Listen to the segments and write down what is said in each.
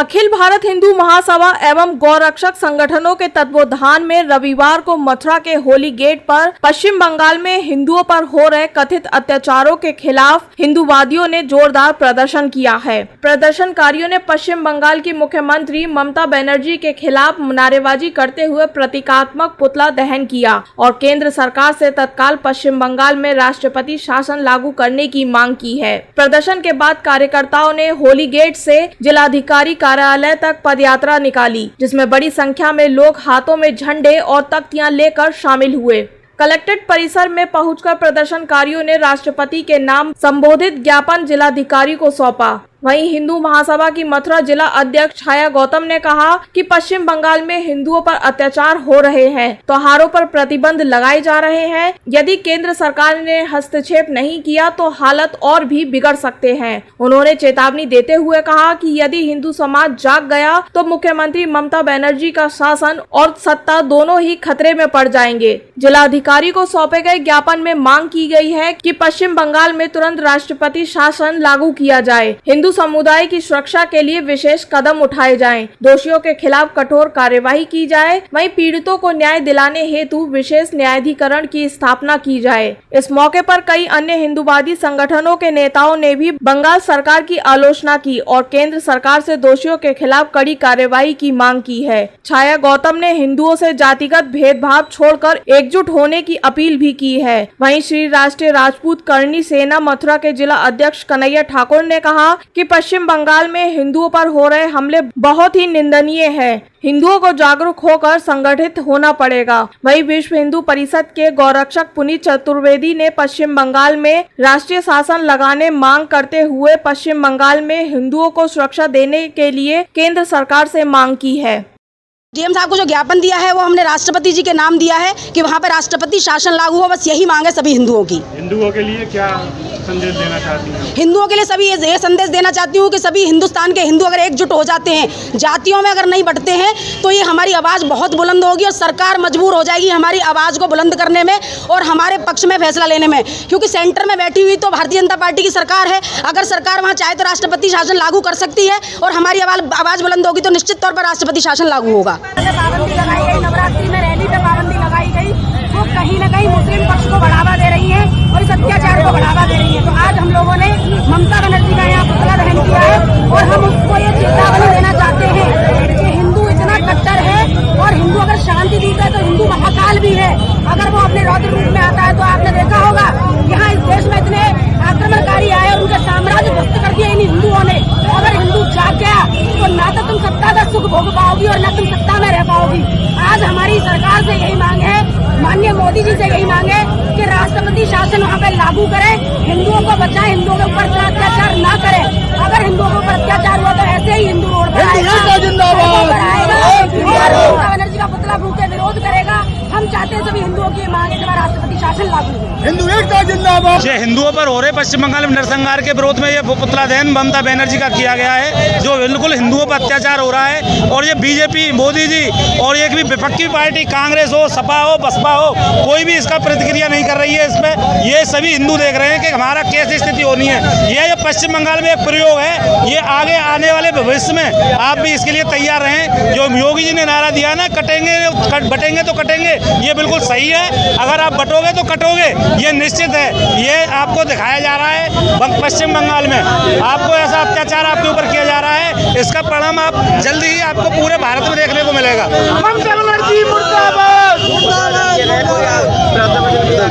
अखिल भारत हिंदू महासभा एवं गौरक्षक संगठनों के तत्वावधान में रविवार को मथुरा के होली गेट पर पश्चिम बंगाल में हिंदुओं पर हो रहे कथित अत्याचारों के खिलाफ हिंदूवादियों ने जोरदार प्रदर्शन किया है। प्रदर्शनकारियों ने पश्चिम बंगाल की मुख्यमंत्री ममता बनर्जी के खिलाफ नारेबाजी करते हुए प्रतीकात्मक पुतला दहन किया और केंद्र सरकार से तत्काल पश्चिम बंगाल में राष्ट्रपति शासन लागू करने की मांग की है। प्रदर्शन के बाद कार्यकर्ताओं ने होली गेट से जिलाधिकारी कार्यालय तक पदयात्रा निकाली, जिसमें बड़ी संख्या में लोग हाथों में झंडे और तख्तियां लेकर शामिल हुए। कलेक्ट्रेट परिसर में पहुंचकर प्रदर्शनकारियों ने राष्ट्रपति के नाम संबोधित ज्ञापन जिलाधिकारी को सौंपा। वहीं हिंदू महासभा की मथुरा जिला अध्यक्ष छाया गौतम ने कहा कि पश्चिम बंगाल में हिंदुओं पर अत्याचार हो रहे हैं, त्योहारों पर प्रतिबंध लगाए जा रहे हैं। यदि केंद्र सरकार ने हस्तक्षेप नहीं किया तो हालत और भी बिगड़ सकते हैं। उन्होंने चेतावनी देते हुए कहा कि यदि हिंदू समाज जाग गया तो मुख्यमंत्री ममता बनर्जी का शासन और सत्ता दोनों ही खतरे में पड़ जाएंगे। जिलाधिकारी को सौंपे गए ज्ञापन में मांग की गई है कि पश्चिम बंगाल में तुरंत राष्ट्रपति शासन लागू किया जाए, हिंदू समुदाय की सुरक्षा के लिए विशेष कदम उठाए जाएं, दोषियों के खिलाफ कठोर कार्यवाही की जाए, वहीं पीड़ितों को न्याय दिलाने हेतु विशेष न्यायाधिकरण की स्थापना की जाए। इस मौके पर कई अन्य हिंदूवादी संगठनों के नेताओं ने भी बंगाल सरकार की आलोचना की और केंद्र सरकार से दोषियों के खिलाफ कड़ी कार्यवाही की मांग की है। छाया गौतम ने हिंदुओं से जातिगत भेदभाव छोड़कर एकजुट होने की अपील भी की है। वहीं श्री राष्ट्रीय राजपूत करणी सेना मथुरा के जिला अध्यक्ष कन्हैया ठाकुर ने कहा कि पश्चिम बंगाल में हिंदुओं पर हो रहे हमले बहुत ही निंदनीय है। हिंदुओं को जागरूक होकर संगठित होना पड़ेगा। वहीं विश्व हिंदू परिषद के गौरक्षक पुनीत चतुर्वेदी ने पश्चिम बंगाल में राष्ट्रीय शासन लगाने मांग करते हुए पश्चिम बंगाल में हिंदुओं को सुरक्षा देने के लिए केंद्र सरकार से मांग की है। डीएम साहब को जो ज्ञापन दिया है वो हमने राष्ट्रपति जी के नाम दिया है कि वहाँ पे राष्ट्रपति शासन लागू हो, बस यही मांग है सभी हिंदुओं की। हिंदुओं के लिए क्या संदेश देना चाहती हैं? हिंदुओं के लिए सभी ये संदेश देना चाहती हूँ कि सभी हिंदुस्तान के हिंदू अगर एकजुट हो जाते हैं, जातियों में अगर नहीं बंटते हैं, तो ये हमारी आवाज़ बहुत बुलंद होगी और सरकार मजबूर हो जाएगी हमारी आवाज़ को बुलंद करने में और हमारे पक्ष में फैसला लेने में। क्योंकि सेंटर में बैठी हुई तो भारतीय जनता पार्टी की सरकार है। अगर सरकार वहाँ चाहे तो राष्ट्रपति शासन लागू कर सकती है और हमारी आवाज़ बुलंद होगी तो निश्चित तौर पर राष्ट्रपति शासन लागू होगा। पाबंदी लगाई गई, नवरात्रि में रैली पे पाबंदी लगाई गई, वो कहीं न कहीं मुस्लिम पक्ष को बढ़ावा दे रही है और इस अत्याचार को बढ़ावा दे रही है। तो आज हम लोगों ने ममता बनर्जी का यहाँ पुतला दहन किया है और हम उसको ये चेतावनी देना चाहते हैं कि हिंदू इतना कट्टर है और हिंदू अगर शांति दूत है तो हिंदू महाकाल भी है। अगर वो अपने रौद्र रूप में आता है तो आपने देखा होगा यहाँ इस देश में इतने आक्रमणकारी आए और उनका साम्राज्य ध्वस्त कर दिया इन हिंदुओं ने। अगर हिंदू जाग गया तो ना तो तुम सत्ता का सुख भोग पाओगी और ना तुम सत्ता में रह पाओगी। आज हमारी सरकार से यही मांग है, माननीय मोदी जी से यही मांग है कि राष्ट्रपति शासन वहाँ पे लागू करें, हिंदुओं को बचाएं, हिंदुओं के ऊपर अत्याचार ना करें। अगर हिंदुओं के ऊपर अत्याचार हुआ तो ऐसे ही हिंदू रोड पर ममता बनर्जी का पुतला फूंक के विरोध करेगा। हम चाहते हैं सभी हिंदुओं की मांग है कि राष्ट्रपति शासन लागू हो। हिंदू एकता जिंदाबाद। हिंदुओं पर हो रहे पश्चिम बंगाल में नरसंहार के विरोध में ये पुतला दहन ममता बनर्जी का किया गया है, जो बिल्कुल हिंदुओं पर अत्याचार हो रहा है। और ये बीजेपी, मोदी जी और एक भी विपक्षी पार्टी कांग्रेस हो, सपा हो, बसपा हो, कोई भी इसका प्रतिक्रिया नहीं कर रही है। इसमें ये सभी हिंदू देख रहे हैं कि हमारा कैसी स्थिति होनी है। ये जो पश्चिम बंगाल में एक प्रयोग है, ये आगे आने वाले भविष्य में आप भी इसके लिए तैयार रहें। जो योगी जी ने नारा दिया ना, बटेंगे तो कटेंगे, ये बिल्कुल सही है। अगर आप बटोगे तो कटोगे, ये निश्चित है। ये आपको दिखाया जा रहा है पश्चिम बंगाल में आपको ऐसा अत्याचार आपके ऊपर किया जा रहा है। इसका परिणाम आप जल्दी ही आपको पूरे भारत में देखने को मिलेगा।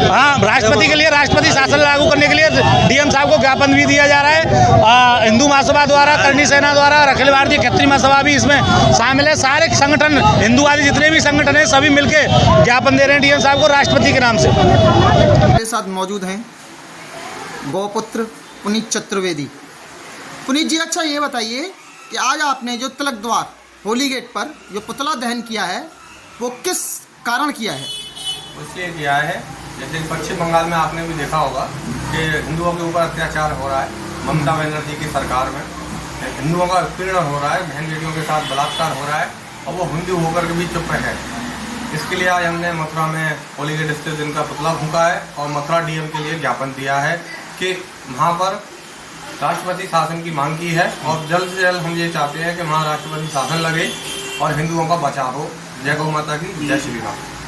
हाँ, राष्ट्रपति के लिए राष्ट्रपति शासन लागू करने के लिए डीएम साहब को ज्ञापन भी दिया जा रहा है। हिंदू महासभा द्वारा, करणी सेना द्वारा और अखिल भारतीय क्षत्रिय महासभा भी इसमें शामिल है। सारे संगठन, हिंदूवादी जितने भी संगठन हैं, सभी मिलके ज्ञापन दे रहे हैं डीएम साहब को राष्ट्रपति के नाम से। मेरे साथ मौजूद हैं गौपुत्र पुनीत चतुर्वेदी। पुनीत जी, अच्छा ये बताइए कि आज आपने जो तिलक द्वार होली गेट पर जो पुतला दहन किया है वो किस कारण किया है? इसलिए किया है, जैसे पश्चिम बंगाल में आपने भी देखा होगा कि हिंदुओं के ऊपर अत्याचार हो रहा है। ममता बनर्जी की सरकार में हिंदुओं का उत्पीड़न हो रहा है, बहन बेटियों के साथ बलात्कार हो रहा है और वो हिंदू होकर के भी चुप है। इसके लिए आज हमने मथुरा में होली गेट स्थित इनका पुतला फूंका है और मथुरा डीएम के लिए ज्ञापन दिया है कि वहाँ पर राष्ट्रपति शासन की मांग की है और जल्द से जल्द हम ये चाहते हैं कि वहाँ राष्ट्रपति शासन लगे और हिंदुओं का बचाव हो। जय गौ माता की, जय श्री राम।